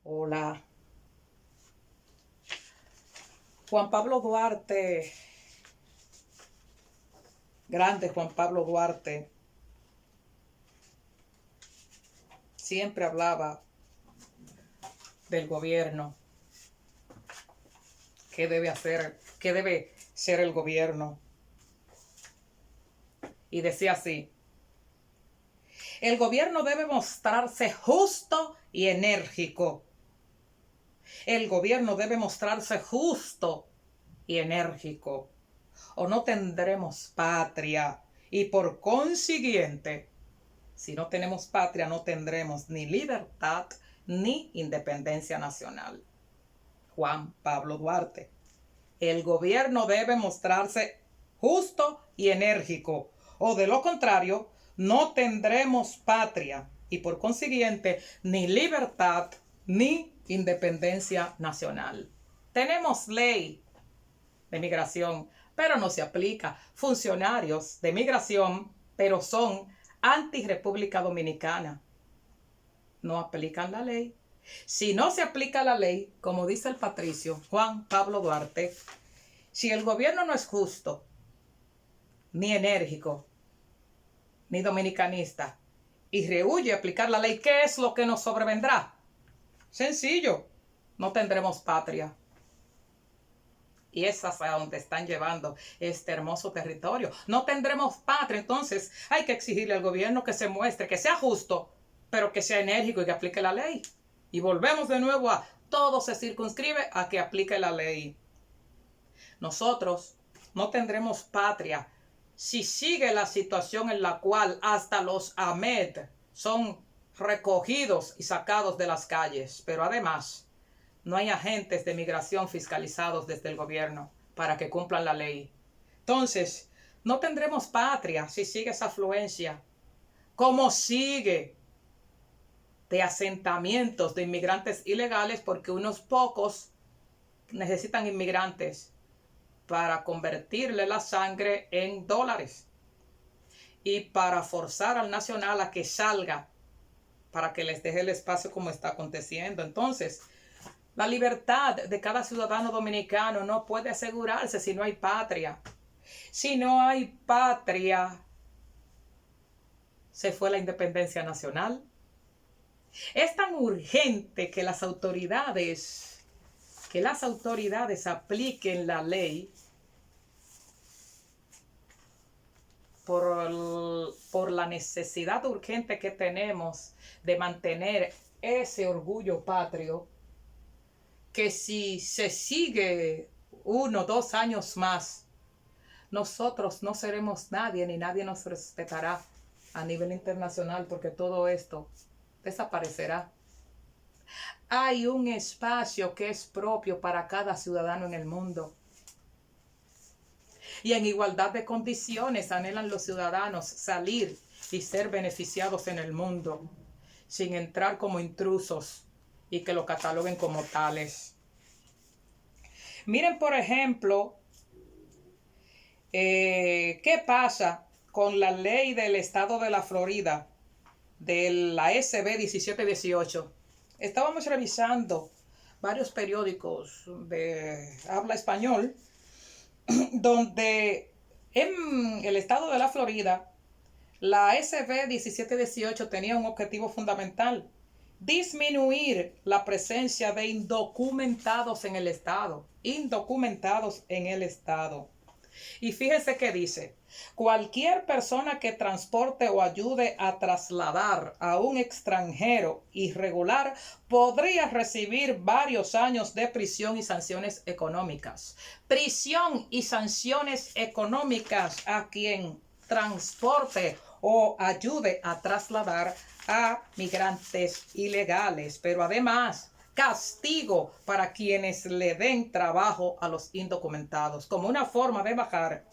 Hola. Juan Pablo Duarte, grande Juan Pablo Duarte, siempre hablaba del gobierno, qué debe hacer, qué debe ser el gobierno. Y decía así: el gobierno debe mostrarse justo y enérgico. El gobierno debe mostrarse justo y enérgico, o no tendremos patria, y por consiguiente, si no tenemos patria, no tendremos ni libertad ni independencia nacional. Juan Pablo Duarte. El gobierno debe mostrarse justo y enérgico, o de lo contrario, no tendremos patria y por consiguiente ni libertad ni independencia nacional. Tenemos ley de migración, pero no se aplica. Funcionarios de migración, pero son anti-República Dominicana. No aplican la ley. Si no se aplica la ley, como dice el patricio Juan Pablo Duarte, si el gobierno no es justo, ni enérgico, ni dominicanista, y rehúye aplicar la ley, ¿qué es lo que nos sobrevendrá? Sencillo, no tendremos patria. Y es hacia donde están llevando este hermoso territorio. No tendremos patria, entonces hay que exigirle al gobierno que se muestre, que sea justo, pero que sea enérgico y que aplique la ley. Y volvemos de nuevo a todo se circunscribe a que aplique la ley. Nosotros no tendremos patria si sigue la situación en la cual hasta los AMED son recogidos y sacados de las calles, pero además no hay agentes de migración fiscalizados desde el gobierno para que cumplan la ley. Entonces, no tendremos patria si sigue esa afluencia, como sigue de asentamientos de inmigrantes ilegales, porque unos pocos necesitan inmigrantes para convertirle la sangre en dólares y para forzar al nacional a que salga, para que les deje el espacio como está aconteciendo. Entonces, la libertad de cada ciudadano dominicano no puede asegurarse si no hay patria. Si no hay patria, se fue la independencia nacional. Es tan urgente que las autoridades apliquen la ley por la necesidad urgente que tenemos de mantener ese orgullo patrio, que si se sigue 1 o 2 años más, nosotros no seremos nadie ni nadie nos respetará a nivel internacional, porque todo esto desaparecerá. Hay un espacio que es propio para cada ciudadano en el mundo. Y en igualdad de condiciones anhelan los ciudadanos salir y ser beneficiados en el mundo, sin entrar como intrusos y que lo cataloguen como tales. Miren, por ejemplo, ¿qué pasa con la ley del estado de la Florida, de la SB 1718? Estábamos revisando varios periódicos de habla español, donde en el estado de la Florida, la SB 1718 tenía un objetivo fundamental: disminuir la presencia de indocumentados en el estado. Y fíjense que dice: cualquier persona que transporte o ayude a trasladar a un extranjero irregular podría recibir varios años de prisión y sanciones económicas. Prisión y sanciones económicas a quien transporte o ayude a trasladar a migrantes ilegales, pero además castigo para quienes le den trabajo a los indocumentados, como una forma de bajar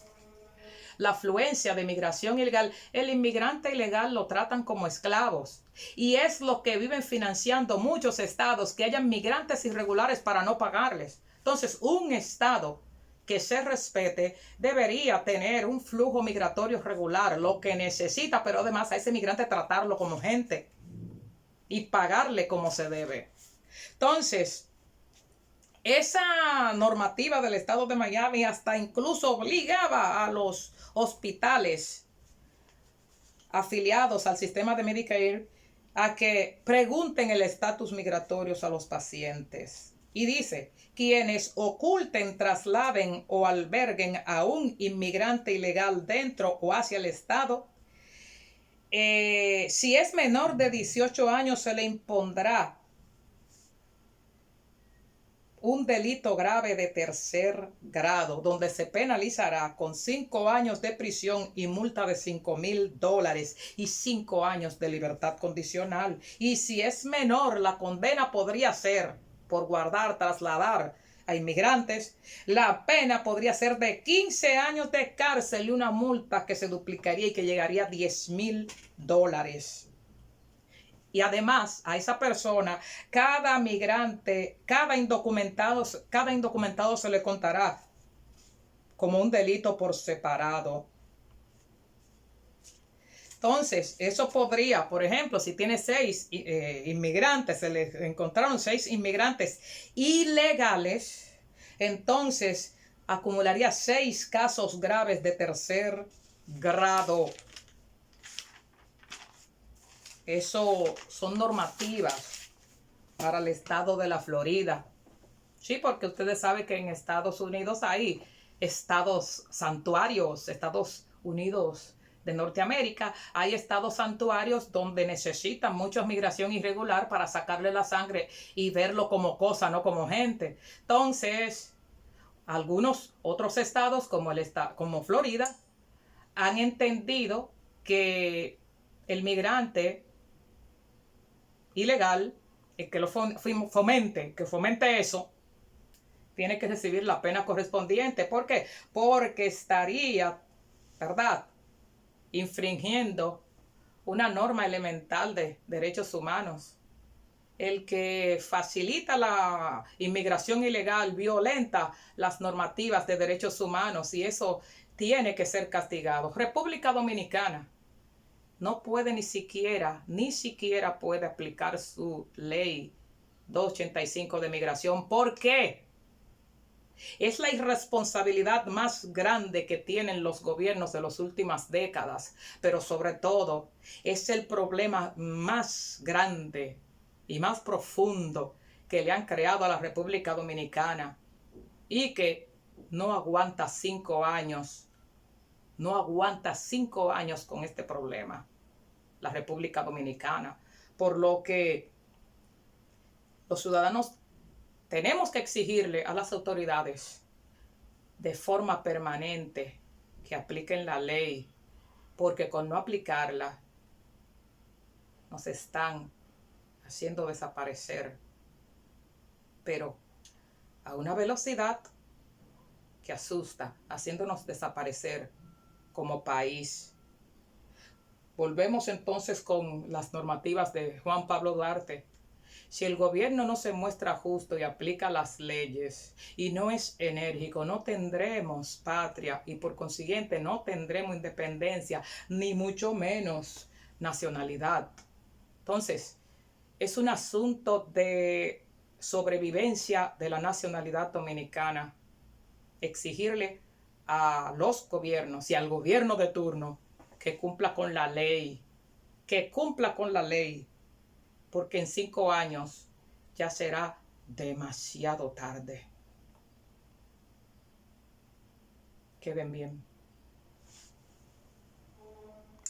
la afluencia de migración ilegal. El inmigrante ilegal lo tratan como esclavos, y es lo que viven financiando muchos estados, que hayan migrantes irregulares para no pagarles. Entonces, un estado que se respete debería tener un flujo migratorio regular, lo que necesita, pero además a ese migrante tratarlo como gente y pagarle como se debe. Entonces, esa normativa del estado de Miami hasta incluso obligaba a los hospitales afiliados al sistema de Medicare a que pregunten el estatus migratorio a los pacientes. Y dice, quienes oculten, trasladen o alberguen a un inmigrante ilegal dentro o hacia el estado, si es menor de 18 años se le impondrá un delito grave de tercer grado, donde se penalizará con 5 años de prisión y multa de $5,000 y 5 años de libertad condicional. Y si es menor, la condena podría ser por guardar, trasladar a inmigrantes. La pena podría ser de 15 años de cárcel y una multa que se duplicaría y que llegaría a $10,000. Y además a esa persona, cada migrante, cada indocumentado se le contará como un delito por separado. Entonces, eso podría, por ejemplo, si tiene 6 inmigrantes, se le encontraron 6 inmigrantes ilegales, entonces acumularía 6 casos graves de tercer grado. Eso son normativas para el estado de la Florida. Sí, porque ustedes saben que en Estados Unidos hay estados santuarios, Estados Unidos de Norteamérica, hay estados santuarios donde necesitan mucha migración irregular para sacarle la sangre y verlo como cosa, no como gente. Entonces, algunos otros estados como Florida han entendido que el migrante ilegal, que lo fomente eso, tiene que recibir la pena correspondiente. ¿Por qué? Porque estaría, ¿verdad?, infringiendo una norma elemental de derechos humanos. El que facilita la inmigración ilegal violenta las normativas de derechos humanos y eso tiene que ser castigado. República Dominicana no puede ni siquiera puede aplicar su ley 285 de migración. ¿Por qué? Es la irresponsabilidad más grande que tienen los gobiernos de las últimas décadas, pero sobre todo es el problema más grande y más profundo que le han creado a la República Dominicana y que no aguanta 5 años. No aguanta 5 años con este problema, la República Dominicana, por lo que los ciudadanos tenemos que exigirle a las autoridades de forma permanente que apliquen la ley, porque con no aplicarla nos están haciendo desaparecer, pero a una velocidad que asusta, haciéndonos desaparecer como país. Volvemos entonces con las normativas de Juan Pablo Duarte. Si el gobierno no se muestra justo y aplica las leyes y no es enérgico, no tendremos patria y por consiguiente no tendremos independencia, ni mucho menos nacionalidad. Entonces, es un asunto de sobrevivencia de la nacionalidad dominicana. Exigirle a los gobiernos y al gobierno de turno que cumpla con la ley, porque en 5 años ya será demasiado tarde. Queden bien.